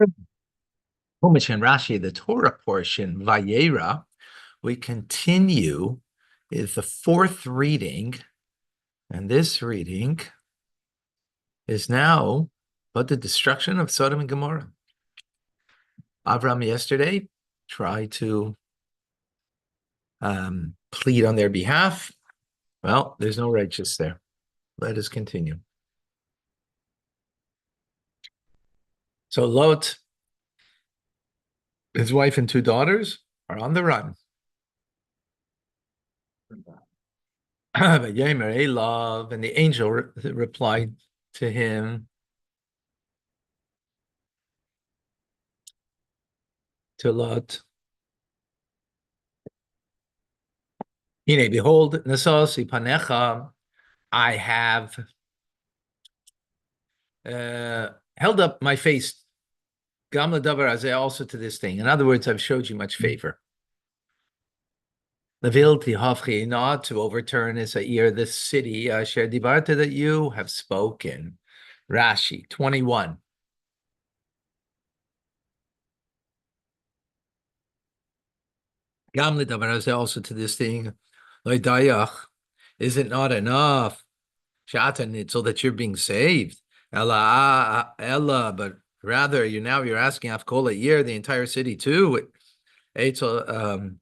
Chumash and Rashi, the Torah portion, Vayeira, we continue is the fourth reading, and this reading is now about the destruction of Sodom and Gomorrah. Avram yesterday tried to plead on their behalf. Well, there's no righteous there. Let us continue. So Lot, his wife and two daughters, are on the run. Vayemer love, and the angel replied to him, to Lot, behold, nasasi panecha, I have held up my face, gam ledavar azeh, also to this thing. In other words, I've showed you much favor. Levilti hafchi, not to overturn this city, asher dibarta, that you have spoken. Rashi 21. Gam ledavar azeh, also to this thing. Loidayach, is it not enough? Shatan, so that you're being saved. Ella, but rather you're asking Afkola year, the entire city too. Eitzel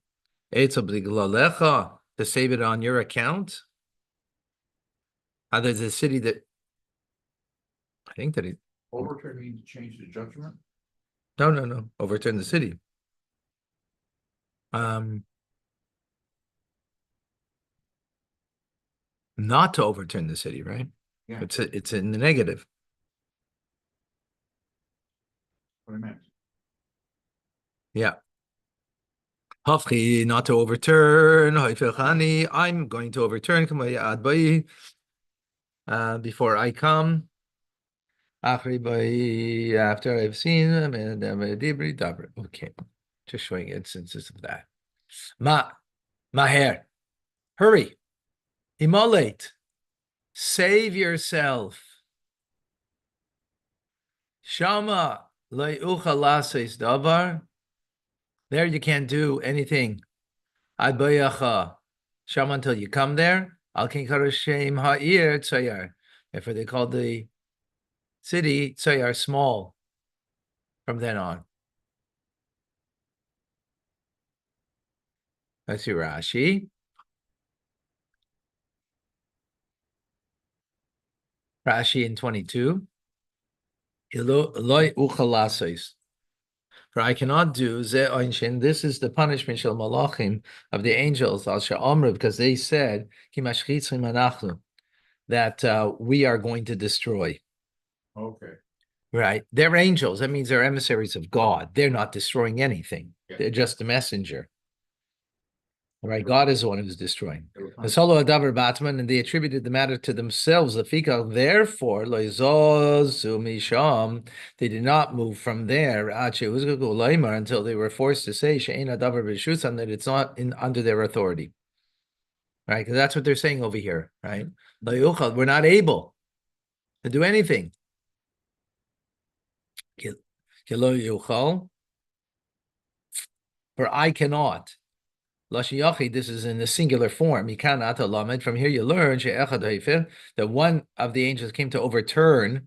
b'glalecha, to save it on your account. There's a city that I think that it overturn means change the judgment. No, overturn the city. Not to overturn the city, right? Yeah, It's in the negative. what I meant. Yeah. Hafchi, not to overturn. I'm going to overturn before I come. After I've seen them, okay, just showing instances of that. Maher, hurry, immolate, save yourself. Shama leuchalases davar. There you can't do anything. Adbayacha. Shama, until you come there. Al kinkarashem ha'ir tzayar. Therefore, they called the city tzayar, small, from then on. Let's see Rashi. Rashi in 22. For I cannot do this is the punishment shel malachim, of the angels al she'amru, because they said that we are going to destroy. Okay. Right, they're angels. That means they're emissaries of God. They're not destroying anything. Yeah. They're just a messenger. Right, God is the one who's destroying. And they attributed the matter to themselves. Therefore, they did not move from there until they were forced to say that it's not under their authority. Right, because that's what they're saying over here. Right, we're not able to do anything. For I cannot. This is in the singular form. From here you learn that one of the angels came to overturn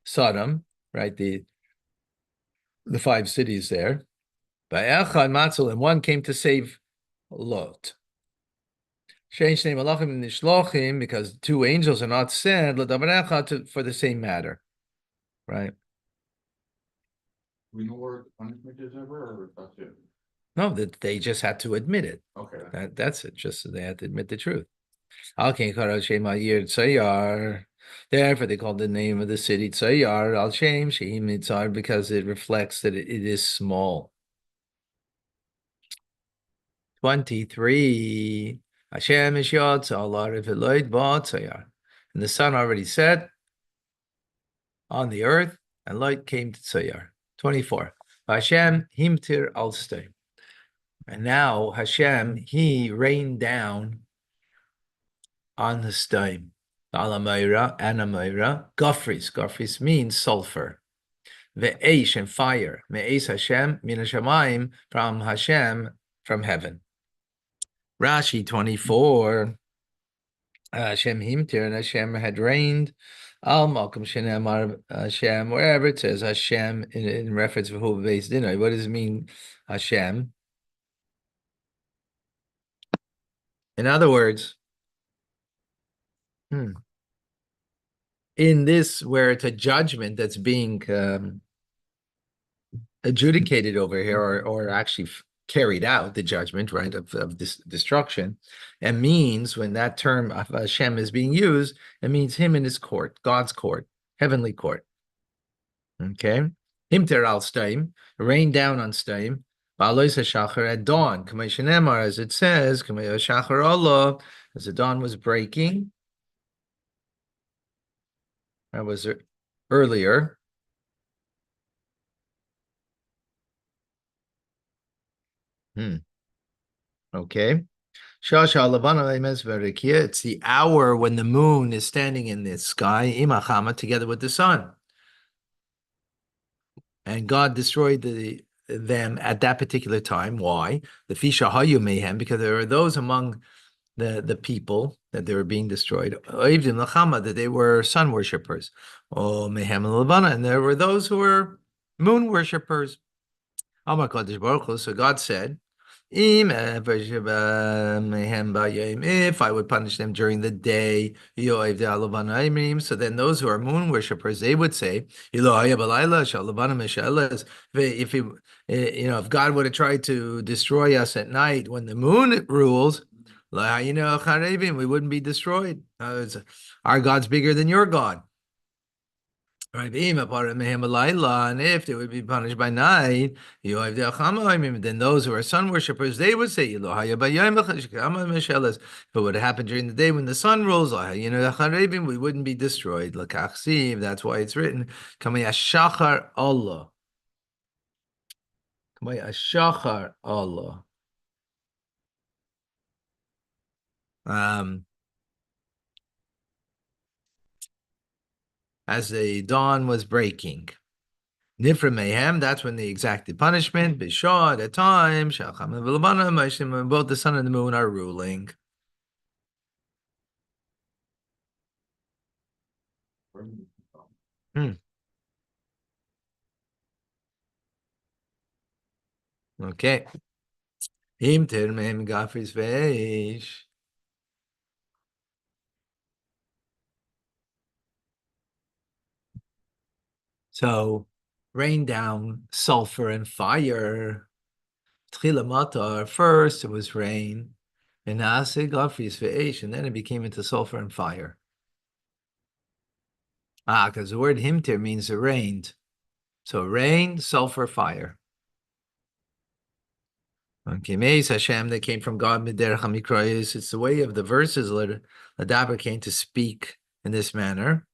Sodom, right? The 5 cities there. And one came to save Lot. Because 2 angels are not sent for the same matter, right? We know where punishment is ever, or that's it? No, that they just had to admit it. Okay. That's it. Just so they had to admit the truth. Therefore, they called the name of the city Tzayar al Shem Shehim Mitzar, because it reflects that it is small. 23. Hashem is Allah Reveloid Ba Tzayar. And the sun already set on the earth, and light came to Tzayar. 24. Hashem Himtir al Stay. And now Hashem, he rained down on the stem. Alamayra, Anamayra, Gofris. Gofris means sulfur. ve'esh and fire, me'es Hashem, min hashamayim, from Hashem, from heaven. Rashi 24, Hashem himtir, and Hashem had reigned. Al Malkum Shenemar Hashem, wherever it says Hashem in reference to who based dinner. What does it mean, Hashem? In other words, in this where it's a judgment that's being adjudicated over here, or actually carried out, the judgment, right, of this destruction, and means when that term of Hashem is being used, it means him in his court, God's court, heavenly court. Okay, himter al staim, rain down on staim, ba'alois hashachar at dawn, k'may shenemar, as it says, k'may hashachar Allah, as the dawn was breaking. That was earlier. Okay. It's the hour when the moon is standing in the sky, imachama, together with the sun. And God destroyed them at that particular time. Why? The fisha hayu mehem, because there were those among the people that they were being destroyed, that they were sun worshippers. Oh, mehem levana, and there were those who were moon worshippers. So God said, if I would punish them during the day, so then those who are moon worshippers, they would say, if God would have tried to destroy us at night when the moon rules, we wouldn't be destroyed. Our God's bigger than your God. Right, and if they would be punished by night, then those who are sun worshippers, they would say, if it would have happened during the day when the sun rules, we wouldn't be destroyed. That's why it's written, Allah. Allah. As the dawn was breaking. Nifra mayhem, that's when they exacted punishment. Bishah, at a time, when both the sun and the moon are ruling. Okay. So, rain down sulfur and fire. First it was rain, and then it became into sulfur and fire. Because the word himtir means it rained. So rain, sulfur, fire. Okay, Meis Hashem, that came from God, Miderech HaMikrayos. It's the way of the verses, Ladaber came to speak in this manner.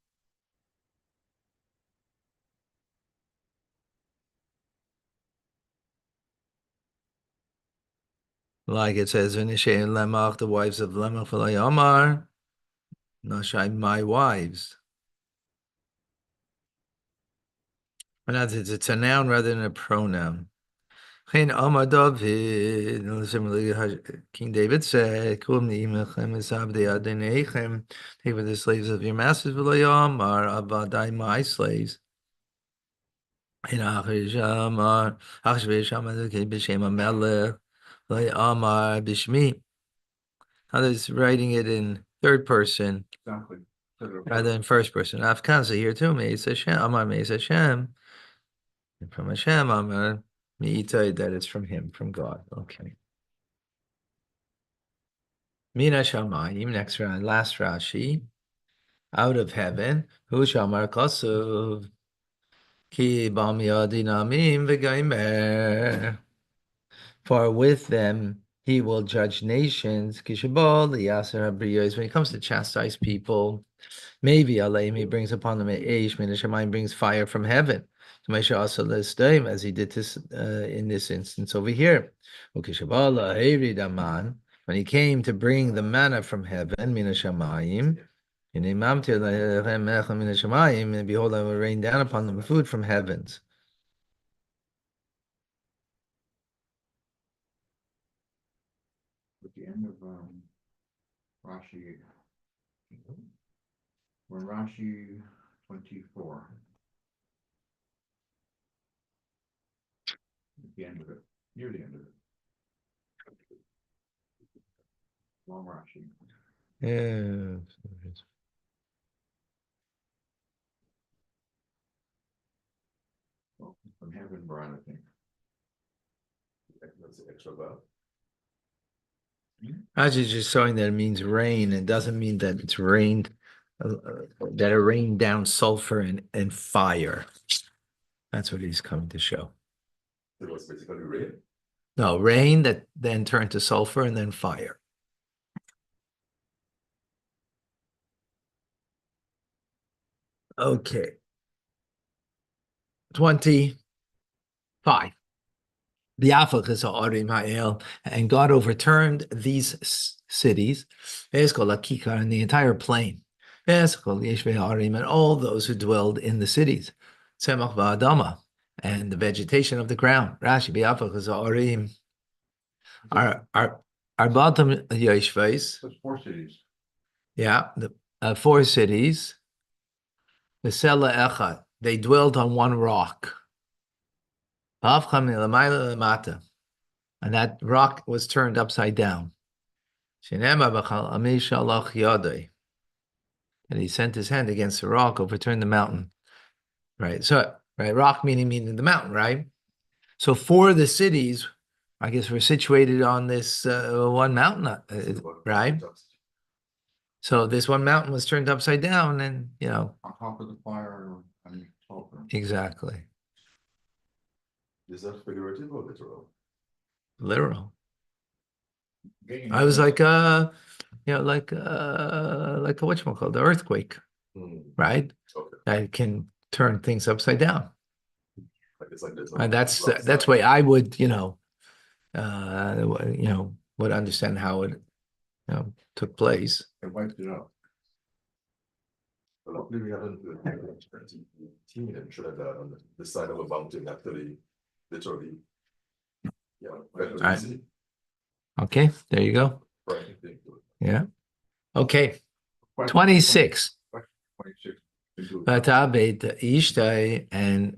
Like it says, V'nishay Lemach, the wives of Lemach V'layamar, Nashai, my wives. It's a noun rather than a pronoun. King David said, take with the slaves of your masters, my slaves. Others writing it in third person. Exactly. Rather than first person. Afkansa here too, Meis Hashem, Amar Meis Hashem. From Hashem, Amar Me'itai, that it's from him, from God. Okay. Mina Shamayim, next round, last Rashi. Out of heaven, Hu Shamar Kasuv, Ki Bam Yadinamim V'Gaimer. For with them he will judge nations. Kishabal Yaser Habriyos. When it comes to chastise people, maybe Aleim, brings upon them Eish, Minashamayim brings fire from heaven. As he did this in this instance over here. When he came to bring the manna from heaven, Minashamayim, and behold, I will rain down upon them food from heavens. Rashi. When Rashi 24. At the end of it, near the end of it. Long Rashi. Yeah. Well, from heaven, Brian, I think. That's the extra verb. Rashi's just showing that it means rain. It doesn't mean that it's rained, that it rained down sulfur and fire. That's what he's coming to show. It was basically rain. No, rain that then turned to sulfur and then fire. Okay. 25. And God overturned these cities, and the entire plain, and all those who dwelled in the cities, and the vegetation of the ground. Rashi, our bottom Yeshvais, There's 4 cities. yeah, the 4 cities, the Sela Echad, they dwelled on one rock. And that rock was turned upside down. And he sent his hand against the rock, overturned the mountain. Right. So, right, rock meaning the mountain, right? So 4 of the cities, I guess, were situated on this one mountain, right? So this one mountain was turned upside down, and On top of the fire and sulfur. exactly. Is that figurative or literal? Literal. Getting I was it. like like a whatchamacallit, the earthquake, right? Okay. That can turn things upside down. Like it's like there's And that's way I would, would understand how it, took place. It wiped it out. But luckily we haven't seen and should have died on the side of a mountain actually literally. Yeah. Right. Okay, there you go. Right. Yeah. Okay. Question 26. 26. And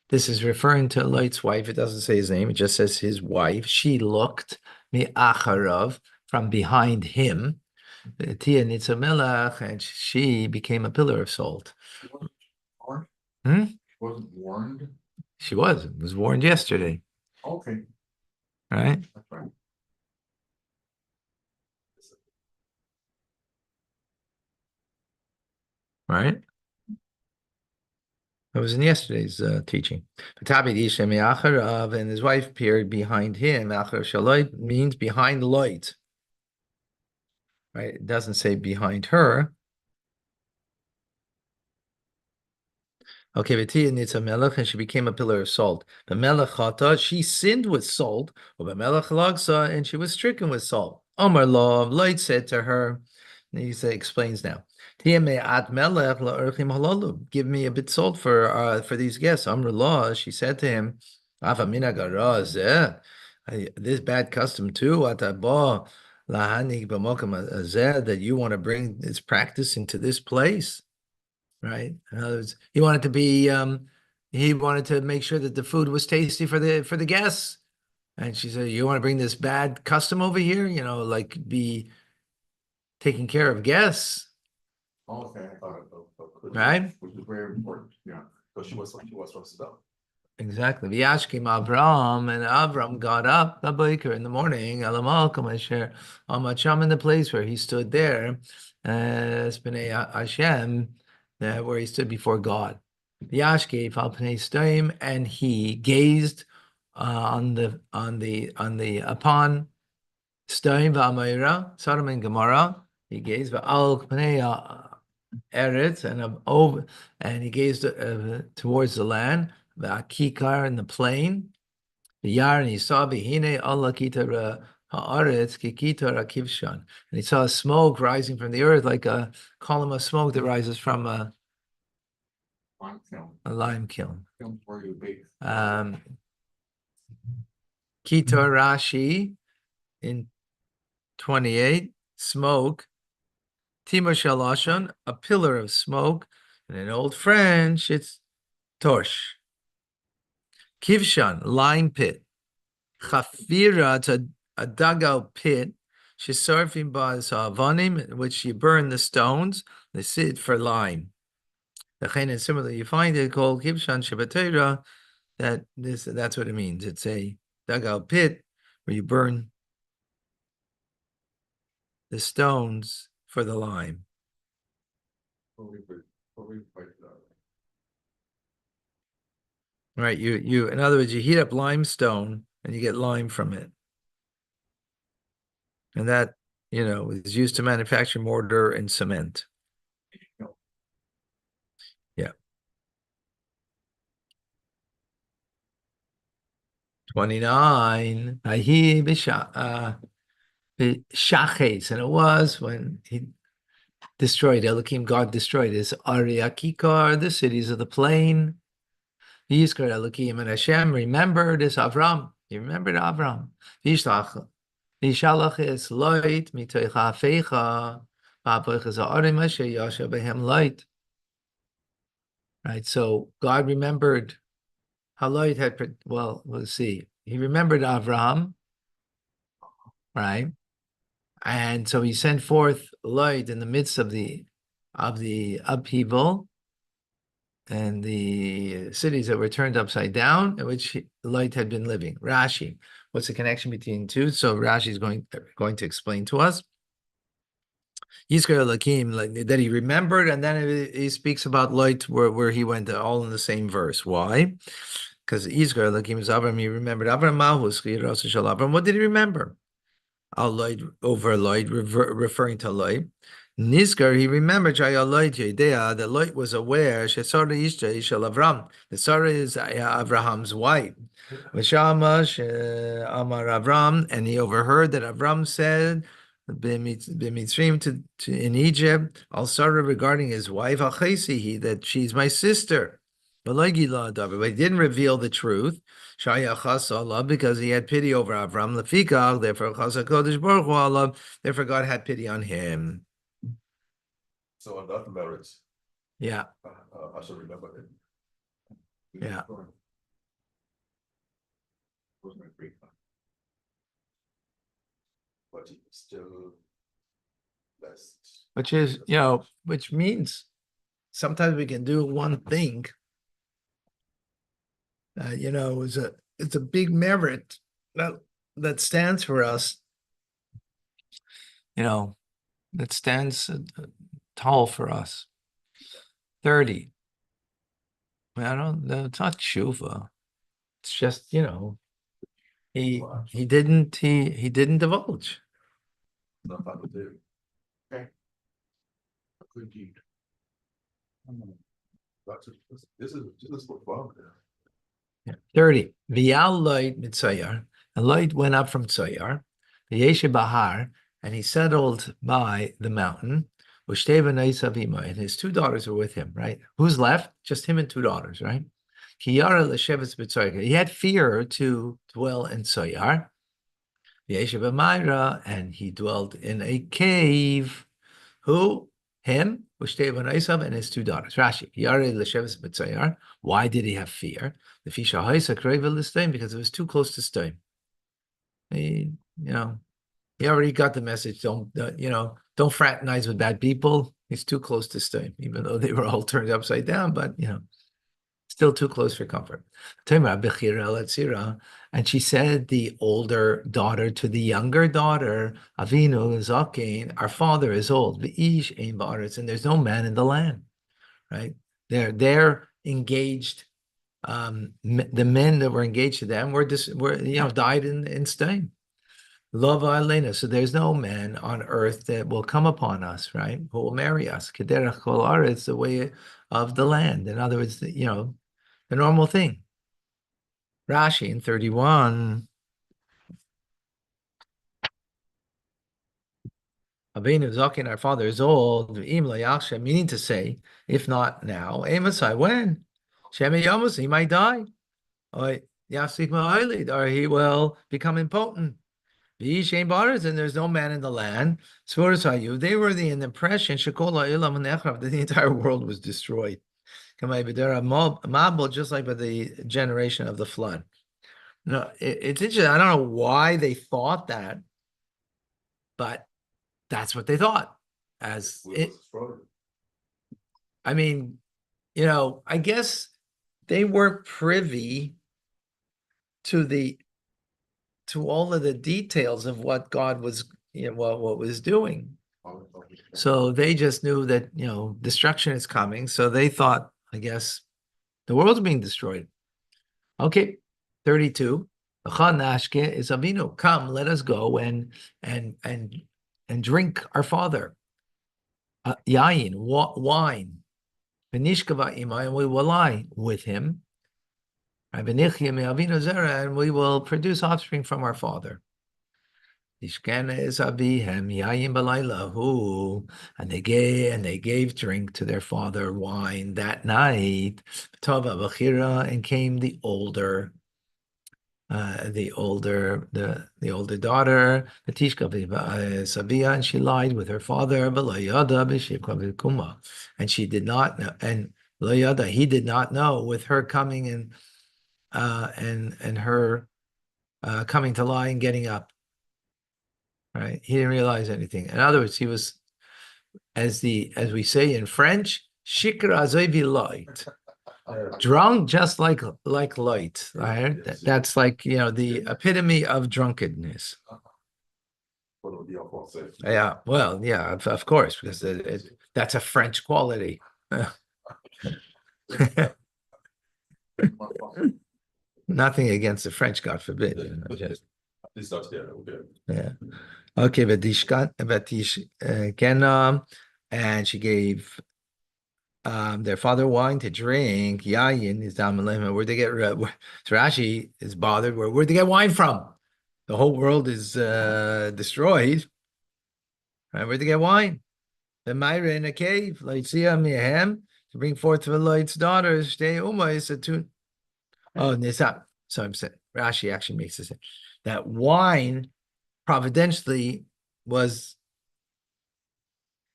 this is referring to Lot's wife. It doesn't say his name. It just says his wife. She looked mi'acharav, from behind him. Tia Nitzamelach, and she became a pillar of salt. She wasn't warned? Hmm? She wasn't warned? She was warned yesterday, Okay, right? that's right. Right? That was in yesterday's teaching. And his wife appeared behind him. Achar shaloi means behind the light. Right? It doesn't say behind her. Okay, and she became a pillar of salt. The melech chata, she sinned with salt. The melech lagsa, and she was stricken with salt. Omar Lov, light said to her, and he explains now. Give me a bit salt for these guests. Amr Law, she said to him, this bad custom too, that you want to bring this practice into this place. Right. In other words, he wanted to make sure that the food was tasty for the guests. And she said, you want to bring this bad custom over here, like be taking care of guests, Okay, right? which is very important, yeah. Because she was from Sudan. Exactly. V'yashkim Avram, and Avram got up the baker in the morning, Alamalkum Asher, Amacham, in the place where he stood there, Spinei Hashem, where he stood before God. V'yashkev al pnei stoim, and he gazed upon Stoim v'Vayeira, Sodom and Gomorrah. He gazed v'al pnei Eretz, and he gazed towards the land, v'akikar, in the plain, v'yar, and he saw v'hine Allah kitar haaretz kikitar akivshan, and he saw smoke rising from the earth like a column of smoke that rises from a Lime kiln, lime kiln. kiln where you bake. Kitar Rashi in 28, smoke Timur Shalashon, a pillar of smoke. And in Old French, it's torch. Kivshan, lime pit. Chafira, it's a dugout pit. Shisarfim bas havanim, in which you burn the stones. They sit for lime. And similarly, you find it called Kivshan Shabbatera. That's what it means. It's a dugout pit where you burn the stones for the lime. Right. You in other words, you heat up limestone and you get lime from it. And that, is used to manufacture mortar and cement. Yeah. 29. Shaches, and it was when he destroyed Elohim, God destroyed his Ariakikar, the cities of the plain. Yizkar Elohim and Hashem remembered this Avram. He remembered Avram. Vishalach is light mitoicha fecha ba'avoichas ha'arim asher yasha behem light. Right. So God remembered how light had. Well, let's see. He remembered Avram. Right. And so he sent forth light in the midst of the upheaval and the cities that were turned upside down, in which light had been living. Rashi, what's the connection between the two? So Rashi is going to explain to us. Yizkar Lakim, like that he remembered, and then he speaks about light where he went all in the same verse. Why? Because Yizkar Lakim is Avram. He remembered Avram Malhus Avram. What did he remember? Light over light, referring to light. Nizkar, he remembered that light was aware Shesara Ishta Ishal Avram. The Sarah is Abraham's wife. V'shamash Amar Avram, and he overheard that Avram said b'mitzrim in Egypt, al Sarah regarding his wife Achesihi, that she's my sister. But he didn't reveal the truth. Because he had pity over Avram. Therefore God had pity on him. So on that merits, Yeah. I should remember it. Yeah. But he still blessed. Which means sometimes we can do one thing. It's a big merit that stands for us. That stands tall for us. 30. It's not tshuva. It's just, he didn't divulge. Not that would do. A good deed. This is what fun. 30. V'yal light mitzayar. A light went up from Tzayar. V'yeshe bahar, and he settled by the mountain. And his two daughters were with him, right? Who's left? Just him and two daughters, right? He had fear to dwell in Tzayar. And he dwelt in a cave. Who? Him, and his two daughters. Rashi. Why did he have fear? Because it was too close to Stein. He already got the message. Don't fraternize with bad people. He's too close to Stein, even though they were all turned upside down, but still too close for comfort. And she said, the older daughter to the younger daughter, Avinu Zakin, our father is old, and there's no man in the land, right? They're engaged. The men that were engaged to them were died in Stein. Love Elena. So there's no man on earth that will come upon us, right? Who will marry us. Kederach kol aretz, the way of the land. In other words, the normal thing. Rashi in 31. Avinu Zakin, our father is old, meaning to say, if not now, Amosai, when? Shemi Yamos, he might die. Or he will become impotent. V'yishein ba'aretz, and there's no man in the land. Svaras hayu. They were in the impression shekol ha'olam nechrav, that the entire world was destroyed. Kamei b'dera mabul, just like by the generation of the flood. No, it's interesting. I don't know why they thought that, but that's what they thought. As We it, was destroyed. I mean, I guess they weren't privy to all of the details of what God was, what was doing. So they just knew that, destruction is coming. So they thought, I guess, the world's being destroyed. Okay, 32. Nashke is Avinu. Come, let us go and drink our father. Yain, wine. V'nishkava ima, and we will lie with him. And we will produce offspring from our father. Ishkana is abihem yayin balaylahu, and they gave drink to their father wine that night. Tova Vayeira, and came the older daughter, the Tishka Sabia, and she lied with her father, and she did not know, and Loyada, he did not know, with her coming and her coming to lie and getting up. Right? He didn't realize anything. In other words, he was, as we say in French, shikra azevi light. Drunk just like light. Right? Yes, That's like, the epitome of drunkenness. Yeah, well, yeah, of course, because that's a French quality. Nothing against the French, God forbid. Just, yeah. Okay, and she gave their father wine to drink. Yayin is down. Where'd they get? So Rashi is bothered. Where'd they get wine from? The whole world is destroyed. Right? Where'd they get wine? The Vayeira in a cave. Leitzia mihem, to bring forth the Lord's daughters. Stay Uma is a tune. Oh, Nisa. So I'm saying Rashi actually makes this that wine providentially was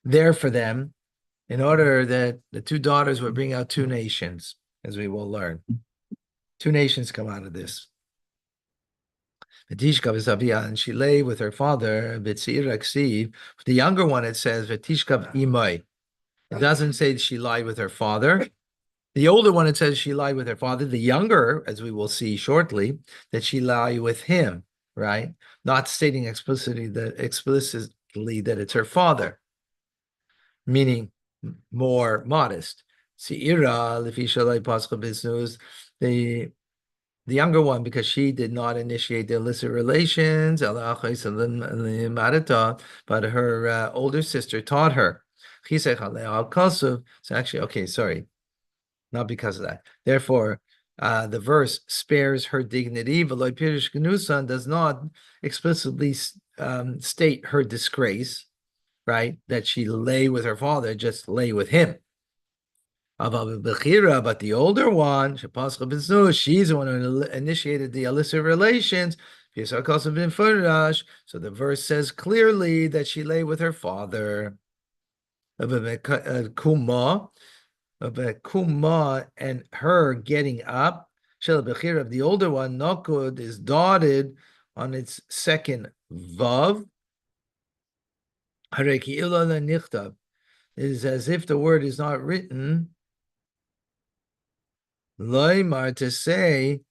there for them in order that the two daughters would bring out two nations, as we will learn. Two nations come out of this. And she lay with her father, the younger one, it says, V'tishkav imay. It doesn't say she lied with her father. The older one, it says she lied with her father. The younger, as we will see shortly, that she lied with him, right? Not stating explicitly that it's her father, meaning more modest. The younger one, because she did not initiate the illicit relations, but her older sister taught her. So actually, okay, sorry, not because of that. Therefore, the verse spares her dignity. V'lo pirish genusan does not explicitly state her disgrace, right? That she lay with her father, just lay with him. But the older one, she's the one who initiated the illicit relations. So the verse says clearly that she lay with her father. Kuma and her getting up. Of the older one, Nokud, is dotted on its second vav. It is as if the word is not written. Loimar, to say,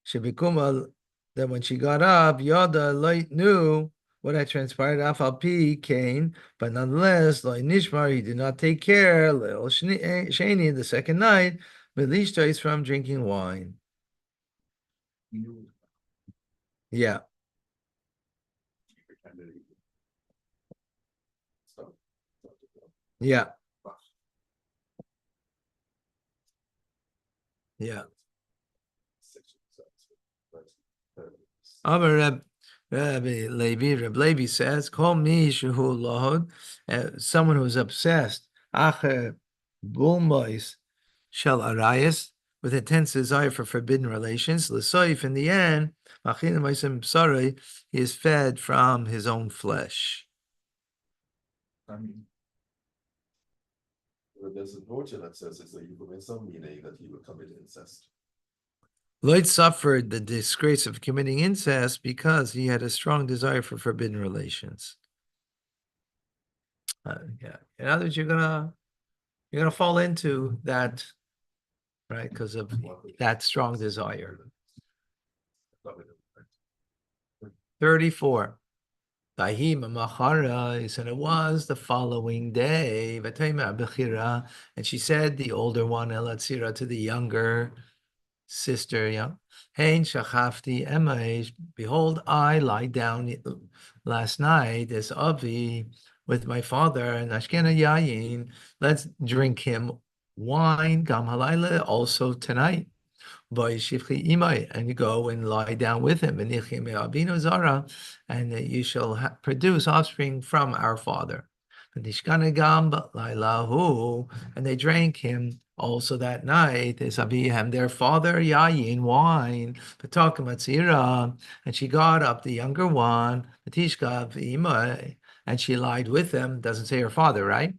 Shebikuma, that when she got up, Yada light knew what had transpired. Afal Pi Cain, but nonetheless, Loy Nishmar, he did not take care. Little Shani, the second night, Belishta is from drinking wine. Yeah. Yeah. Yeah. Reb Levi says, "Call me shehu lohod," someone who's obsessed. Acher bulmois shel arayas, with intense desire for forbidden relations. L'soif, in the end, he is fed from his own flesh. I mean, there's a portion that says it's a euphemism, meaning that he would commit incest. Lloyd suffered the disgrace of committing incest because he had a strong desire for forbidden relations. Yeah, in other words, you're gonna fall into that, right? Because of that strong desire. 34. And it was the following day. And she said, the older one, to the younger sister, Hein shachafti emaish. Behold, I lie down last night as Avi with my father, and Ashkena Yayin. Let's drink him wine, Gam halayla, also tonight. And you go and lie down with him, and you shall produce offspring from our father. And they drank him also that night, their father, Yayin, wine, and she got up the younger one, and she lied with them. Doesn't say her father, right?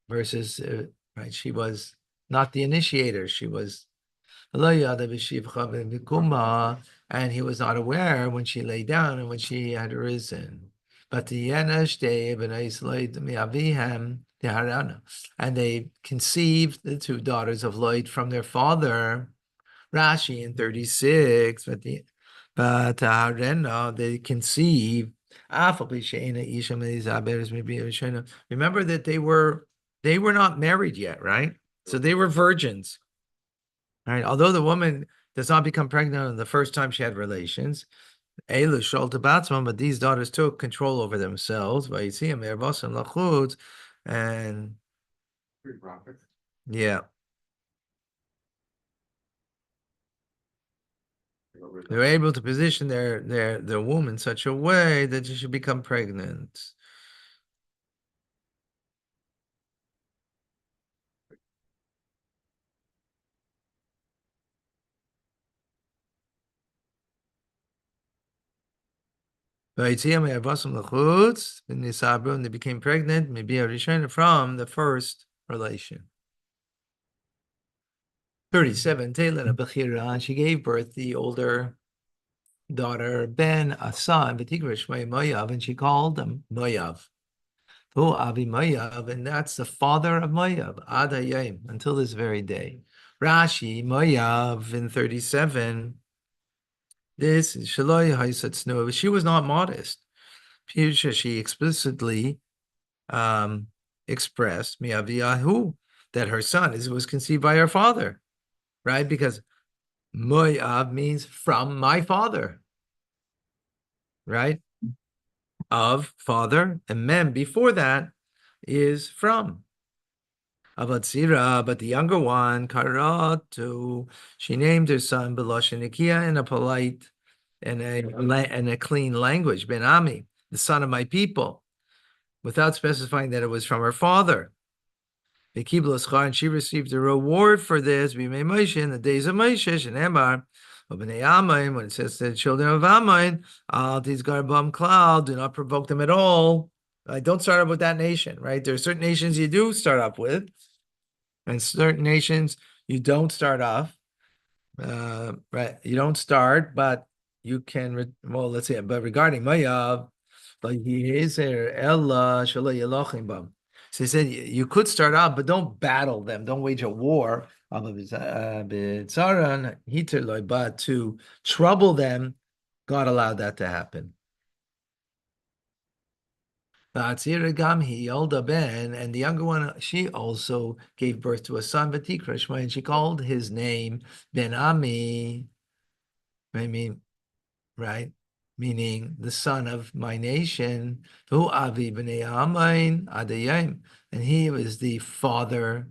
Versus, right, she was not the initiator, she was, and he was not aware when she lay down and when she had arisen. But and they conceived the two daughters of Lloyd from their father. Rashi in 36, but they conceived. Remember that they were not married yet, right? So they were virgins. Right. Although the woman does not become pregnant on the first time she had relations, but these daughters took control over themselves. And Pretty graphic. yeah, they were able to position their womb in such a way that she should become pregnant. And they became pregnant, maybe a Rishon from the first relation. 37, and she gave birth the older daughter Ben, a son, and she called him Moav. Oh, Avi Moav, and that's the father of Moav, Ad Hayom, until this very day. Rashi, Moav in 37. This is Shaloi Haisatzno. She was not modest. She explicitly expressed Miaviyahu, that her son was conceived by her father, right? Because Moav means from my father, right? Of father, and mem before that is from. Avatzira, but the younger one, Karatu, she named her son Beloshinikia in a polite and a clean language, Benami, the son of my people, without specifying that it was from her father. And she received a reward for this. We made Moshe in the days of Moshe and Emar. When it says the children of Ammon, these Garbam cloud, do not provoke them at all. Don't start up with that nation, right? There are certain nations you do start up with, and certain nations you don't start off. Right, you don't start, but you can. Well, let's see. But regarding Mayav, like he is there, Ella Shalom Yelachim Bam. So he said you could start out, but don't battle them. Don't wage a war. But to trouble them, God allowed that to happen. And the younger one, she also gave birth to a son, Vatikrishma, and she called his name Ben Ami. I mean, right? Meaning the son of my nation, who Avi b'nei Amain Adayim, and he was the father,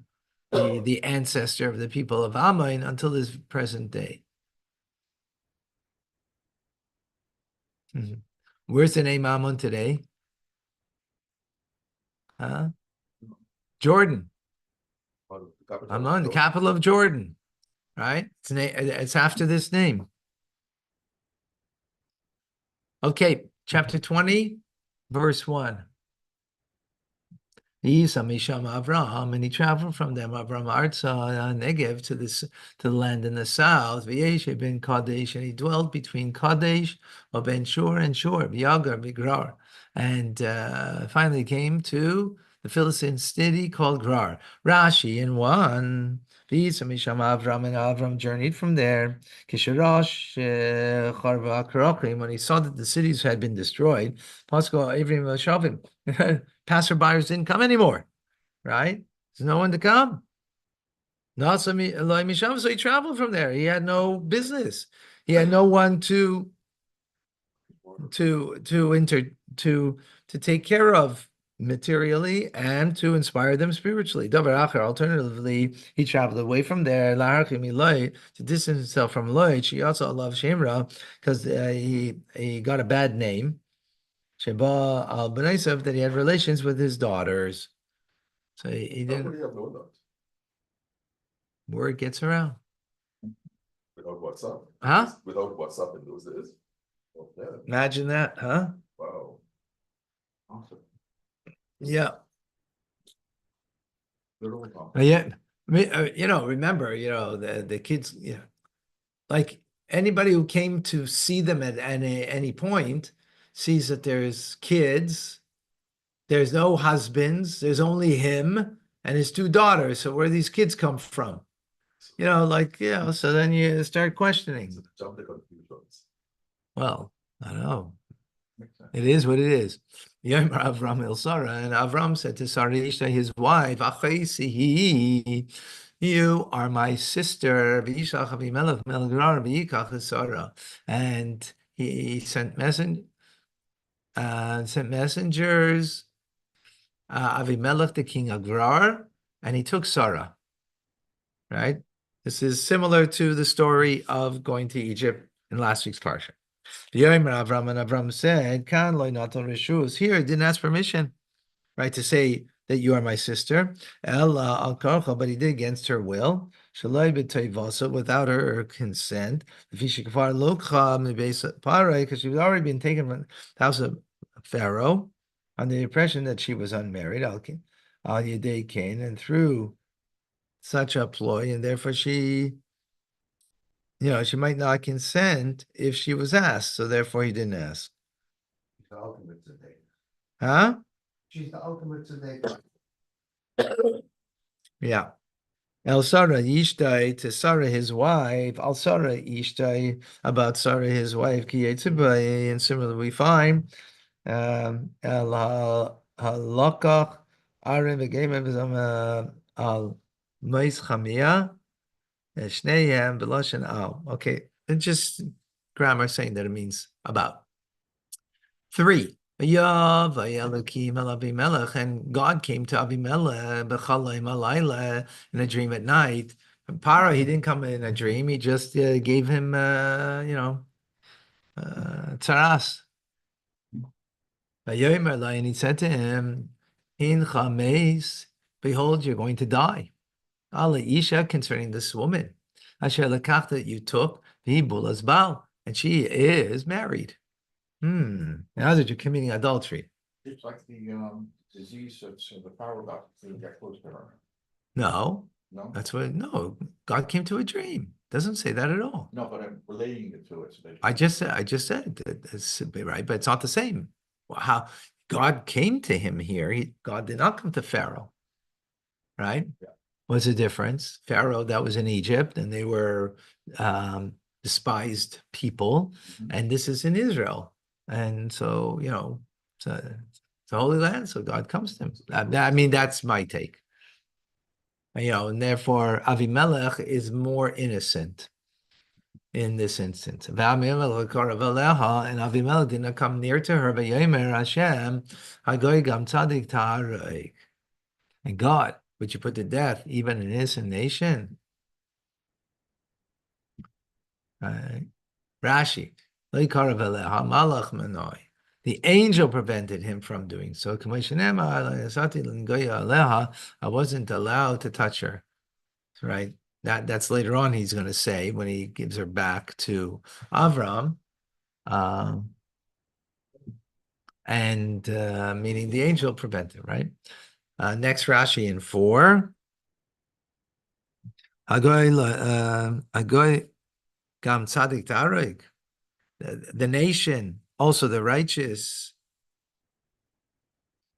the ancestor of the people of Amain until this present day. Where's the name Ammon today? Jordan. Ammon, the capital of Jordan. right? It's after this name. Okay, chapter 20, verse 1. Misham Avraham, and he traveled from them, Avram Arza, Negev, to the land in the south, Vayeira ben Kadesh, and he dwelt between Kadesh, Ben Shur and Shur, V'yagar, V'grar, and finally came to the Philistine city called Grar. Rashi in one. Misham Avram, and Avram journeyed from there. Kisharash Charva Karachim, when he saw that the cities had been destroyed, Pasco Avrim Shavim. Passerbyers didn't come anymore, right? There's no one to come. So he traveled from there. He had no business. He had no one to take care of materially and to inspire them spiritually. Alternatively, he traveled away from there to distance himself from Loi. She also loved Shemra because he got a bad name. Sheba al B'naisav, that he had relations with his daughters. So he How didn't. would he have known that? Word gets around. Without WhatsApp? Huh? Without WhatsApp in those days? Oh, yeah, Imagine that, huh? wow. Awesome. Yeah. Literally awesome. Yeah. Remember, the kids, like anybody who came to see them at any point sees that there's kids, there's no husbands, there's only him and his two daughters. So where do these kids come from? So then you start questioning. Jump the conclusions. Well, I don't know. Makes sense. It is what it is. Yomer Avram el Sarah, and Avram said to Sarah Ishta, his wife, "Achaisi, you are my sister." V'yishach Avimelech melgrar v'yikach Sarah, and he sent messengers. Avimelech, the king of Gerar, and he took Sarah. Right. This is similar to the story of going to Egypt in last week's parsha. Avram, and Avram said, "Kan loy naton reshus." Here, he didn't ask permission, right, to say that you are my sister. El al karcha, but he did against her will. Shaloi b'toivasa, without her consent. Because she had already been taken from the house of Pharaoh under the impression that she was unmarried. Al Yedei Cain, and through such a ploy, and therefore she might not consent if she was asked, so therefore he didn't ask. She's the ultimate today. Huh? She's the ultimate today. Yeah. El Sarah Yishtai, to Sarah his wife, Al Sarah Yishtai, about Sarah his wife, and similarly we find El Halakach Arim v'Geimev Al Meis Chamia. Shneihem b'loshen al. Okay, it's just grammar saying that it means about. 3. And God came to Avimelech in a dream at night. And Paro, he didn't come in a dream. He just gave him, tzaras. And he said to him, "In chameis, behold, you're going to die. Allah Isha, concerning this woman, Asher Lakach, that you took, V'Bulas Baal, and she is married." Now that you're committing adultery. It's like the disease that's the power about to get close to her. No, No? no, God came to a dream. Doesn't say that at all. No, but I'm relating it to it. So that I just said that it's right, but it's not the same. How God came to him here. God did not come to Pharaoh, right? Yeah. What's the difference? Pharaoh, that was in Egypt, and they were despised people, and this is in Israel. And so, it's a holy land, so God comes to him. I mean, that's my take. And therefore, Avimelech is more innocent in this instance. And Avimelech did not come near to her, but Yomer Hashem, Hagoy Gam Tzadik Ta'arek. And God, would you put to death even an innocent nation? Right. Rashi, the angel prevented him from doing so. I wasn't allowed to touch her. Right. That's later on he's going to say when he gives her back to Avram. And meaning the angel prevented, right? Next Rashi in 4. Agoy gam tzadik tarig. The nation, also the righteous,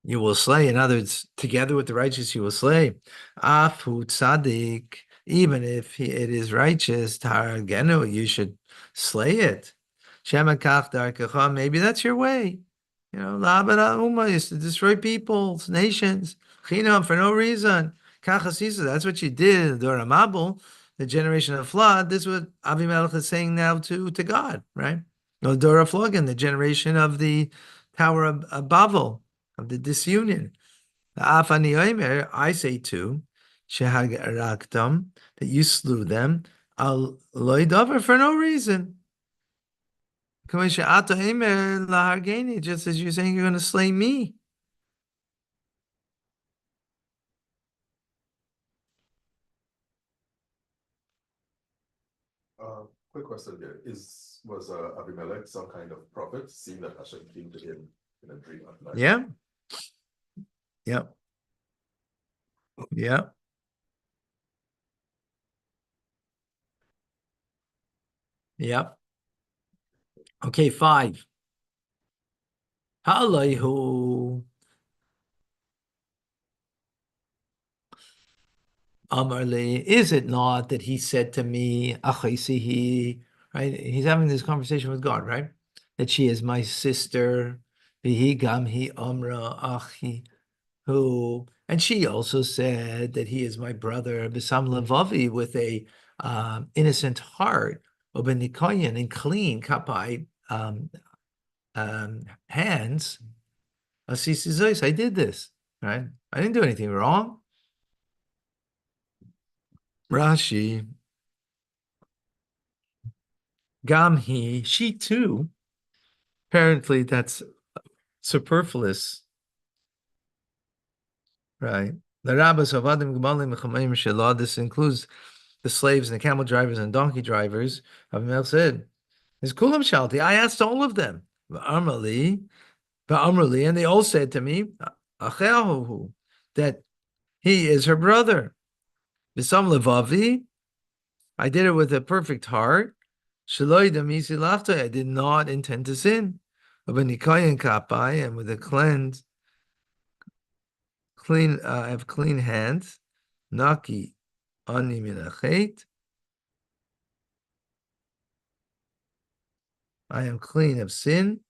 you will slay. In other words, together with the righteous, you will slay. Afu tzadik, even if it is righteous, taragenu, you should slay it. Shemakach darkecha, maybe that's your way. You know, labara umma is to destroy peoples, nations, chinam for no reason. Kachasisa, that's what you did. Doramabel, the generation of flood. This is what Avimelech is saying now to God, right? No, Dora Flogan, the generation of the Tower of Babel, of the disunion. Afani Omer, I say too, Sheharaktam, that you slew them, al loidover for no reason. Just as you're saying you're going to slay me. Quick question here. Was Abimelech some kind of prophet, seeing that Hashem came to him in a dream at night? Yeah. Yep. Yep. Yep. Okay, 5. Halayhu Amarli, is it not that he said to me, Achaisihi, right? He's having this conversation with God, right? That she is my sister, Vihi Gamhi Amra Achi, who, and she also said that he is my brother, Bisam Lavavi, with a innocent heart, Obenikoyan, and clean kapai hands. Asisizois, I did this, right? I didn't do anything wrong. Rashi, Gamhi, she too. Apparently, that's superfluous, right? The rabbis of Adam Gemalim Mechamayim Shelah. This includes the slaves and the camel drivers and donkey drivers. Avimelech said, "Is kulam shalti?" I asked all of them. V'amrali, and they all said to me, "Acheahu," that he is her brother. V'sam levavi, I did it with a perfect heart. Shaloi damisi lafta, I did not intend to sin. V'nikayin kapai, and with a I have clean hands. Naki ani minachet. I am clean of sin.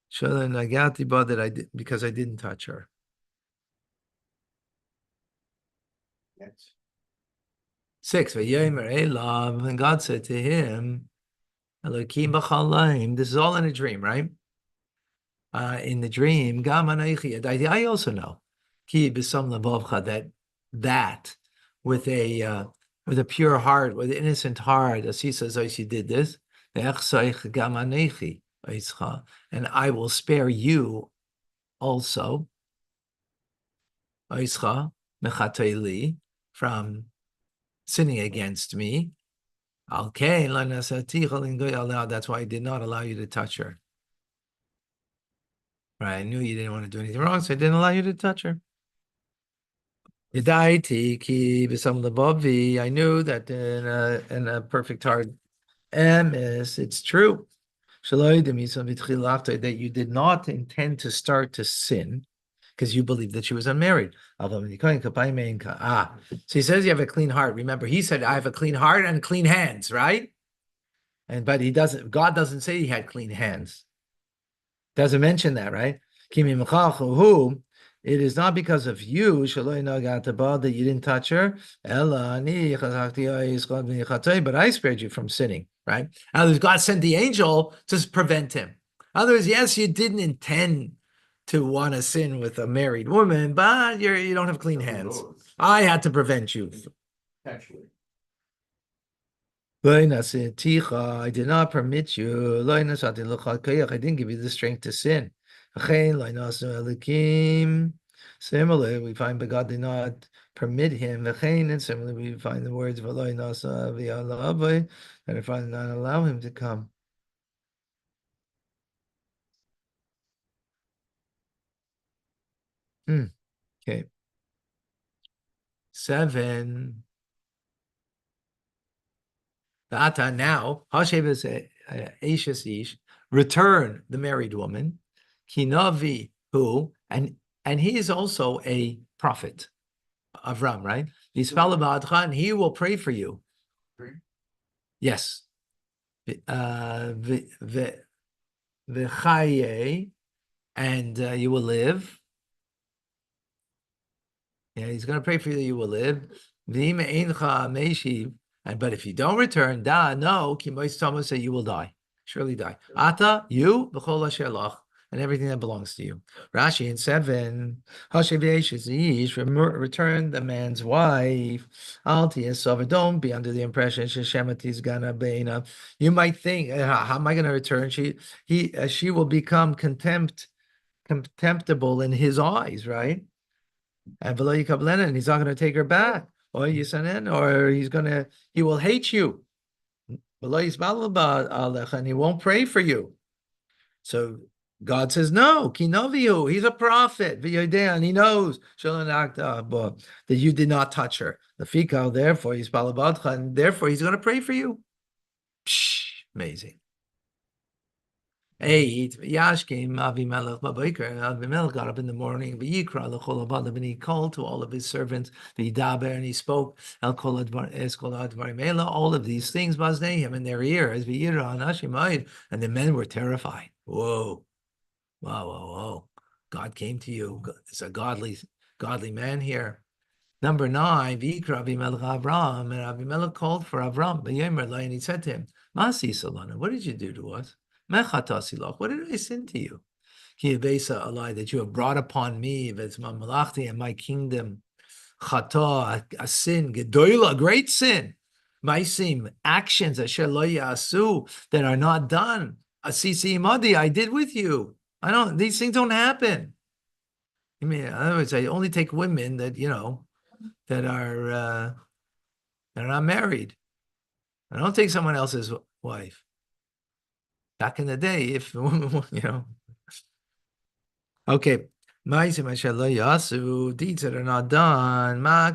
Shalom nagati ba, that I did because I didn't touch her. Yes. 6. Vayeira elav, and God said to him, Elokim b'chalayim. This is all in a dream, right? In the dream, gam anaychi. I also know, ki b'sam levavcha, that with a pure heart, with an innocent heart, as he says, you did this. Gam anaychi, and I will spare you also, from sinning against me. Okay, that's why I did not allow you to touch her. Right, I knew you didn't want to do anything wrong, so I didn't allow you to touch her. I knew that in a perfect heart, it's true. That you did not intend to start to sin because you believed that she was unmarried. So he says you have a clean heart. Remember, he said, I have a clean heart and clean hands, right? But God doesn't say he had clean hands. Doesn't mention that, right? It is not because of you that you didn't touch her, but I spared you from sinning, right? In other words, God sent the angel to prevent him. In other words, yes, you didn't intend to want to sin with a married woman, but you don't have clean hands. I had to prevent you. Actually. I did not permit you. I didn't give you the strength to sin. Similarly, we find but God did not permit him, and similarly we find the words V'lo nasa v'yala that if I did not allow him to come. Okay. 7. Ata now, return the married woman, Kinavi, who, and he is also a prophet, Avram, right? And he will pray for you. Yes. V'chaye, and you will live. Yeah, he's going to pray for you that you will live. But if you don't return, no, say you will die. Surely die. Ata, you, b'chol asher lach, and everything that belongs to you. Rashi in 7, return the man's wife. Don't be under the impression Shemati's gonna beina. You might think, how am I going to return? She will become contemptible in his eyes, right? And and he's not going to take her back. Or or he will hate you. And he won't pray for you. So God says, no, Kinoviu, he's a prophet, and he knows that you did not touch her. The fikal, therefore, he's balabadcha, and therefore he's going to pray for you. Psh, amazing. 8. Yashkim Avimelech Babaker. Avimelech got up in the morning. V'yikra l'chol havadim, and he called to all of his servants. V'yidaber, and he spoke. El kol advarim ela, all of these things bazneihem in their ears. V'yira anashim ayid, and the men were terrified. Whoa, whoa! God came to you. It's a godly man here. Number 9. V'yikra Avimelech Avram, and Avimelech called for Avram. Vayeira, and he said to him, Masi Salana, what did you do to us? What did I sin to you? A lie that you have brought upon me, and my kingdom. Chata, a sin, gedola, a great sin. Maisim, actions that are not done. Asisi madi, I did with you. These things don't happen. I mean, in other words, I only take women that, that are not married. I don't take someone else's wife. Back in the day, if okay, deeds that are not done, a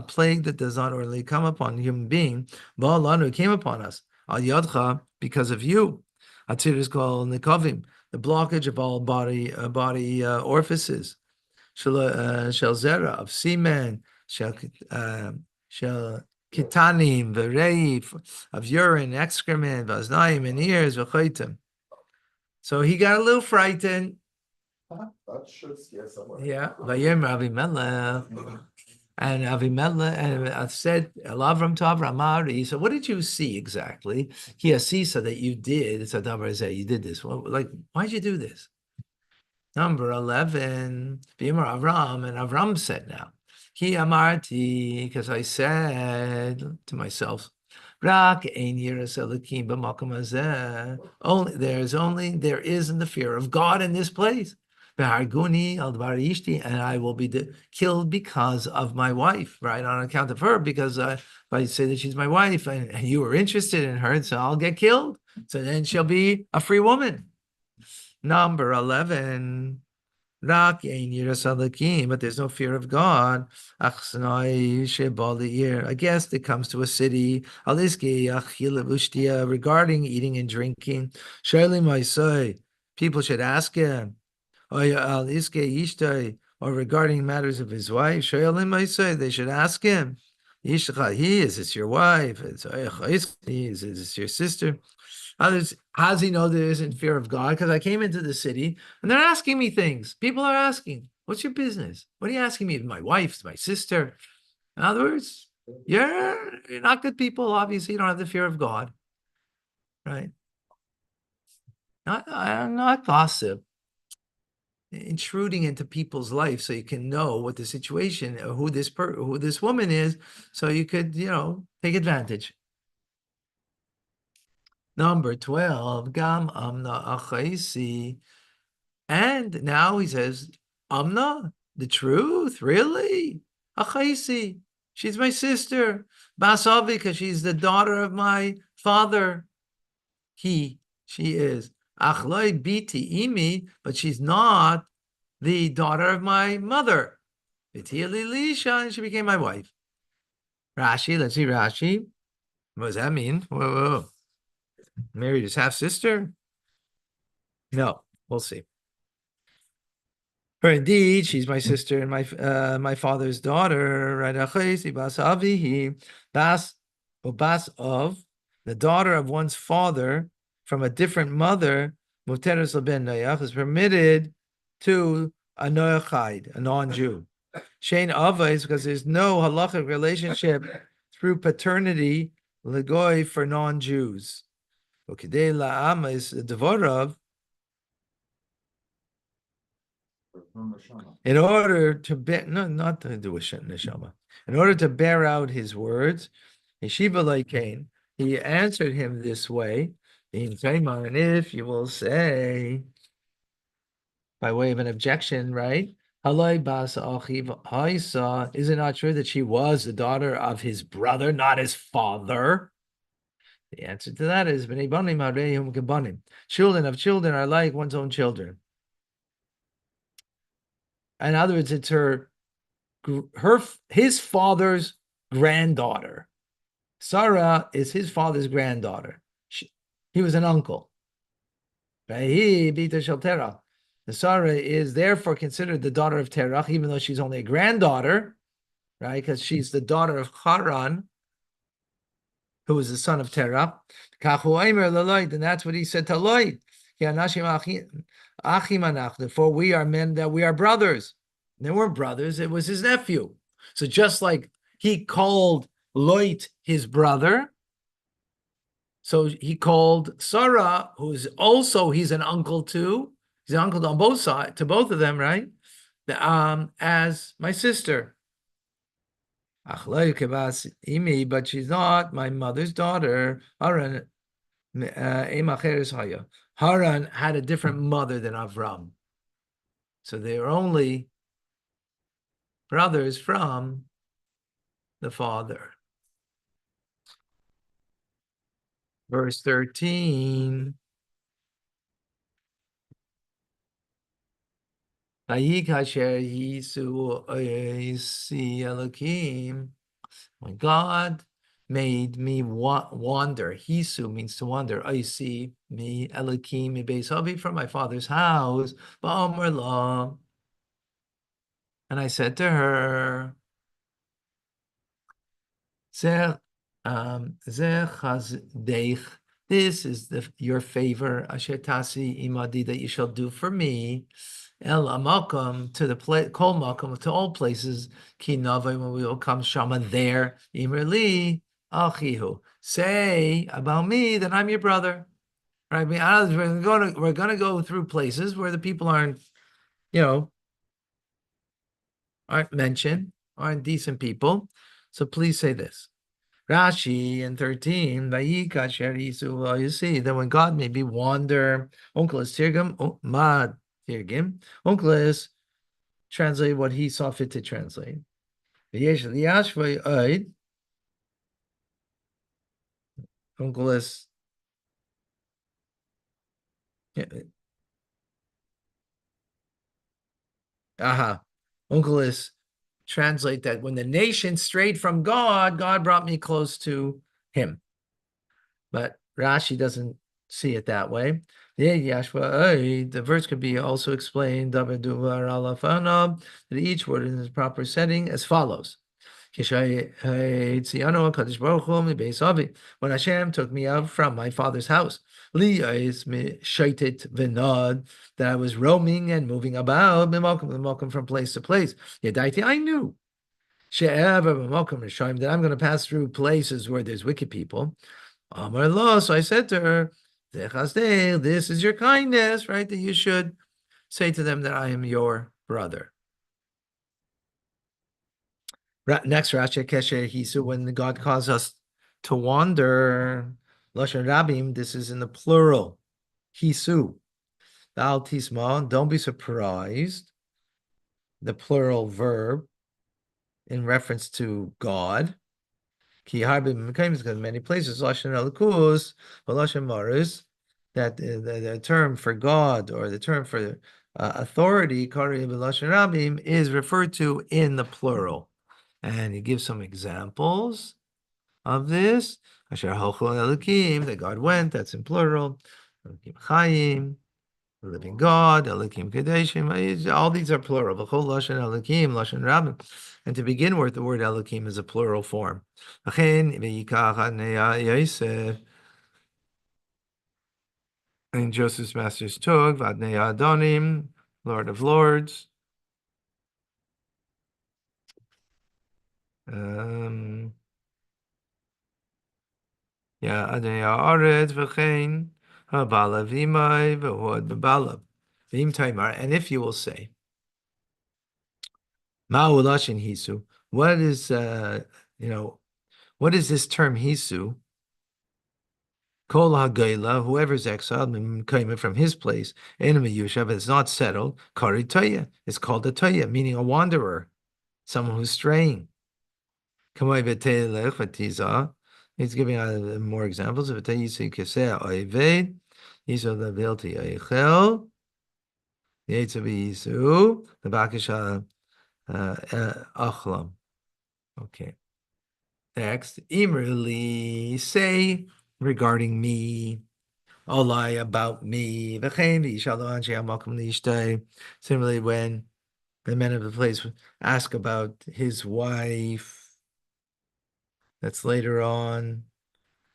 plague that does not orderly come upon a human being, came upon us, because of you. Is called nikovim, the blockage of all body orifices, shel zera, of semen, shel kitanim, v'reif, of urine, excrement, v'aznayim, and ears, v'chaitim. So he got a little frightened. That should scare someone. Yeah, Vayeira Avimelech. And Avimelech and said, Elavram to Avram, he said, what did you see exactly? He asisa that you did. It's a davar, you did this. Why'd you do this? Number 11, Bimar Avram, and Avram said now, Ki amarti, because I said to myself, Rak ein yiras Elokim b'makom hazeh. There isn't the fear of God in this place. V'harguni al dvar ishti, and I will be killed because of my wife, right? On account of her, because if I say that she's my wife and you were interested in her, so I'll get killed. So then she'll be a free woman. Number 11. But there's no fear of God. A guest that comes to a city regarding eating and drinking. People should ask him. Or regarding matters of his wife. They should ask him. Is this your wife? Is this your sister? Others, how does he know there isn't fear of God? Because I came into the city and they're asking me things. People are asking, what's your business? What are you asking me? My wife, my sister. In other words, you're not good people. Obviously, you don't have the fear of God. Right? Not gossip. Intruding into people's life so you can know what the situation, who this woman is, so you could, take advantage. Number 12, Gam Amna Achaisi, And now he says, Amna, the truth, really? Achaisi, she's my sister. Basavi, because she's the daughter of my father. She is. Achloi biti imi, but she's not the daughter of my mother. Vitia Lilisha, and she became my wife. Rashi, let's see Rashi. What does that mean? Whoa. Married his half sister? No, we'll see. For indeed, she's my sister and my father's daughter. Right? Bas avihi, bas of the daughter of one's father from a different mother. Muteres ben noyach is permitted to a noyachide, a non-Jew. Shein avos, because there's no halachic relationship through paternity legoy for non-Jews. Okay, la'ama is the devorav. In order to bear, no, not to do with neshama. In order to bear out his words, Yeshiva Leikain, he answered him this way. And if you will say, by way of an objection, right? Is it not true that she was the daughter of his brother, not his father? The answer to that is children of children are like one's own children. In other words, it's his father's granddaughter. Sarah is his father's granddaughter. He was an uncle. The Sarah is therefore considered the daughter of Terach, even though she's only a granddaughter, right? Because she's the daughter of Haran, who was the son of Terach. And that's what he said to Lloyd. For we are men that we are brothers. They weren't brothers, it was his nephew. So just like he called Lot his brother, so he called Sarah, who's also he's an uncle to, he's an uncle on both sides, to both of them, right? As my sister. But she's not my mother's daughter. Haran had a different mother than Avram. So they were only brothers from the father. Verse 13. When God made me wander, Hisu means to wander. I see me Elohim mi Beis from my father's house. And I said to her, this is your favor, Asher Tasi Imadi, that you shall do for me. El Amakom to the Kol Makom to all places. Ki Navai, when we will come Shama there. Imrli Achihu. Say about me that I'm your brother. Right? I mean, we're gonna go through places where the people aren't mentioned, aren't decent people. So please say this. Rashi in 13, you see that when God made me wander, Uncle is Tirgim, Mad Tirgim, Uncle is translate what he saw fit to translate. Uncle is Uncle is translate that when the nation strayed from God, God brought me close to him. But Rashi doesn't see it that way. The verse could be also explained that each word in its proper setting as follows. When Hashem took me out from my father's house, that I was roaming and moving about from place to place. I knew that I'm going to pass through places where there's wicked people. So I said to her, this is your kindness, right? That you should say to them that I am your brother. Next, Rashi Kesher Hisu, when God calls us to wander, Lashon Rabim, this is in the plural, Hisu. The al tisma, don't be surprised. The plural verb in reference to God. Ki harbim because in many places lashon alakus, lashon maris, that the term for God or the term for authority, kari b'lashon rabim, is referred to in the plural, and he gives some examples of this. Asher halchu elakim, that God went, that's in plural. Elakim chayim, the living God, Elikim Kadeshim, all these are plural. V'chol Lashon Elikim, Lashon Rabim. And to begin with, the word Elikim is a plural form. Achen v'yikach adnei Yosef, and Joseph's masters took, Vadnei Adonim, Lord of Lords. Adnei Haaretz v'chein, Habala v'imai v'hod b'bala. V'im taimar, and if you will say, Ma'u Lashon Hisu, what is, what is this term hisu? Kol ha'gayla, whoever's exiled from his place, enemy yushav, it's not settled. Kari toya, it's called a toya, meaning a wanderer, someone who's straying. Kamay v'teilech v'tiza. He's giving more examples of v'teisu keseh oived, yiso levilti eichel, yetzav yisu, the bakisha achlam. Okay. Next, Imrli, say regarding me, Olai about me. Similarly, when the men of the place ask about his wife, that's later on.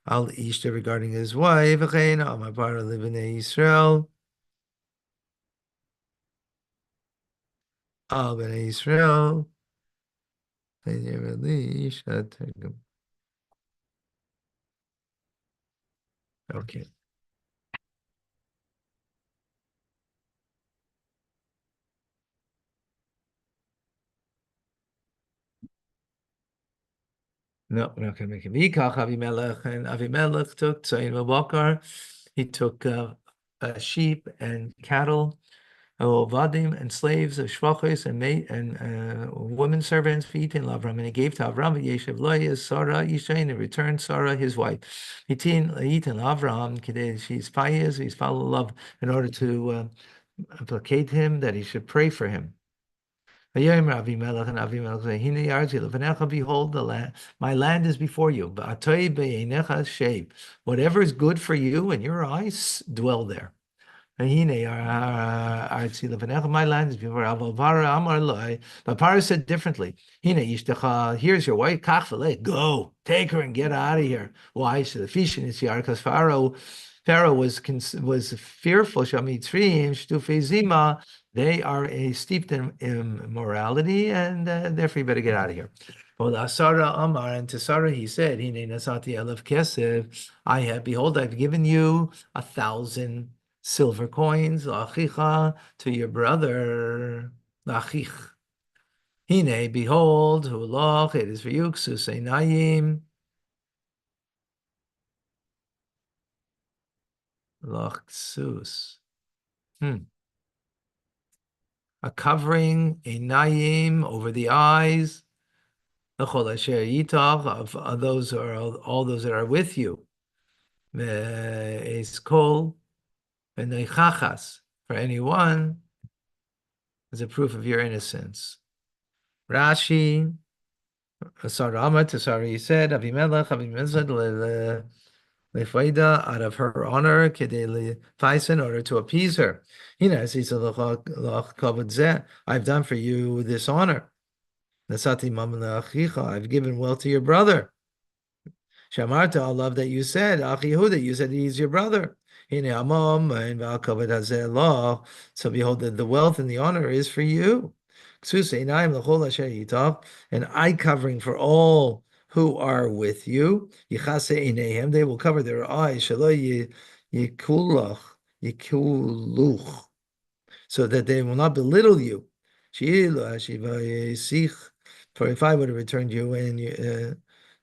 Al Ishta regarding his wife, Amapara live in Israel. Al Ben Israel. Okay. No, we're not going to make him. Yikach Avimelech, and Avimelech took Tzayin V'Bakar. He took sheep and cattle, Ovadim and slaves, Shvachos and mate and women servants, feet in Avram, and he gave to Avram Yeshev Loyas Sarah Yishain, and returned Sarah his wife. Hitin Laitin Avram Kidei, she's pious, he's follow love in order to placate him that he should pray for him. Vayeira Avimelech, and Avimelech said, Hine yarzi lefanecha, behold the land, my land is before you. Ba'atoi be'einecha shev, whatever is good for you and your eyes, dwell there. My land is before Avalvara. But Parah said differently. Here's your wife. Go, take her and get out of here. Why? So the fish in his yard, because Pharaoh was fearful. They are steeped in immorality, and therefore you better get out of here. Well, Sarah Amar, and to Sarah he said, I have, behold, I've given you 1,000 silver coins, lachicha, to your brother, lachich. Hine, behold, hulach, it is for you, ksuseinayim, lachsus. A covering, a naim, over the eyes, l'chol asher yitach, of those are all those that are with you. Ve'eskol, v'neichachas, for anyone, as a proof of your innocence. Rashi, Sarama to Sari said, Avimelech lefaida, out of her honor, kedei lefaisa, in order to appease her. I've done for you this honor. Nasati mam leachicha, I've given wealth to your brother. Shamarta, I love that you said, Achihu, that you said he's your brother. So behold, the wealth and the honor is for you. And eye covering for all who are with you. They will cover their eyes, so that they will not belittle you. For if I would have returned you and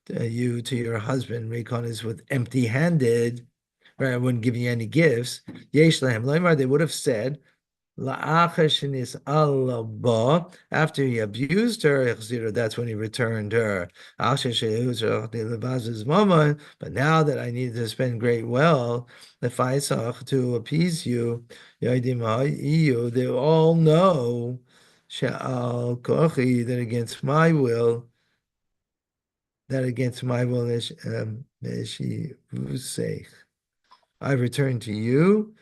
you to your husband, Rekon is with empty-handed, right? I wouldn't give you any gifts. Yesh lehem loymar, they would have said, after he abused her, that's when he returned her. But now that I need to spend great wealth, to appease you, they all know that against my will, I return to you.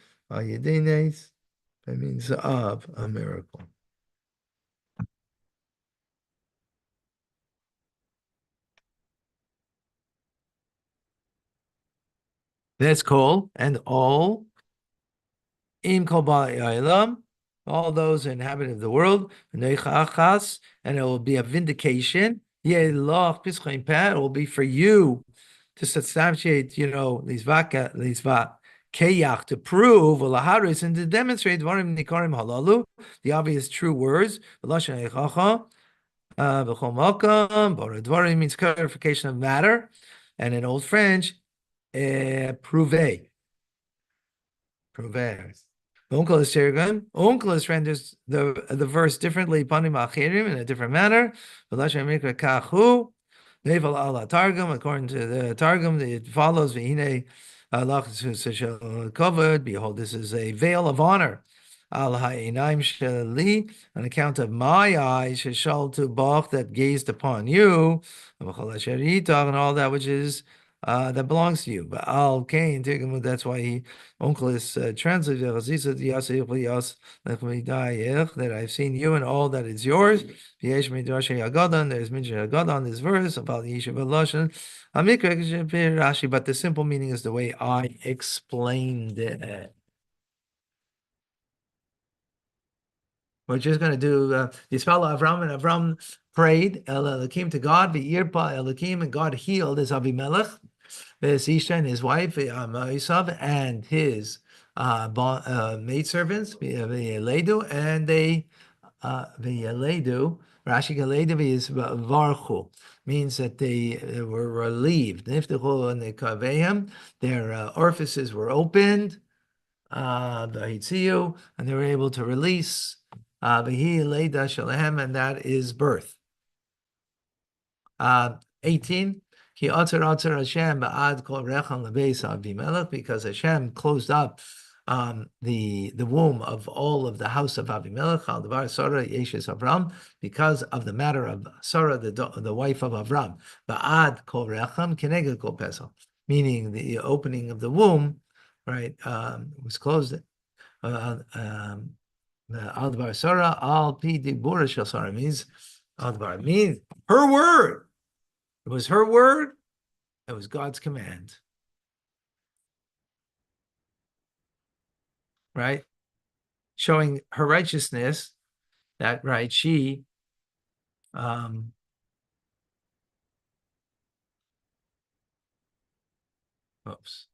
That means of a miracle. That's called, and all im kol ba'alam, all those inhabited the world, and it will be a vindication. It will be for you to substantiate, these keyach, to prove, and to demonstrate the obvious true words. Dvarim means clarification of matter, and in Old French, prouver. Onkelos renders the verse differently, panim achirim, in a different manner. Neval ala Targum, according to the Targum, it follows Vihine covered. Behold, this is a veil of honor. Al ha'inaim sheli, on account of my eyes, sheshal to bach, that gazed upon you, and all that which is that belongs to you. But Al Kain, that's why he Onkelos translated that I've seen you and all that is yours. There's Midrash Haggadah on this verse about the Yeshiva Lashon. Rashi, but the simple meaning is the way I explained it. We're just going to do Yisrael Avram, and Avram prayed, El Elokim, to God, V'yirpa Elokim, and God healed his Avimelech, Isha and his wife, Isav, and his maidservants, V'yeledu, and they, V'yeledu, Rashi Galedu is Varchu, means that they were relieved. Niftechu and their orifices were opened, and they were able to release, and that is birth. 18. Because Hashem closed up the womb of all of the house of Avimelech, because of the matter of Sarah, the wife of Avram, meaning the opening of the womb, right, was closed. Al Sarah, Al Pi Dibura Shel Sarah means her word. It was her word. It was God's command. Right? Showing her righteousness, that right, she oops.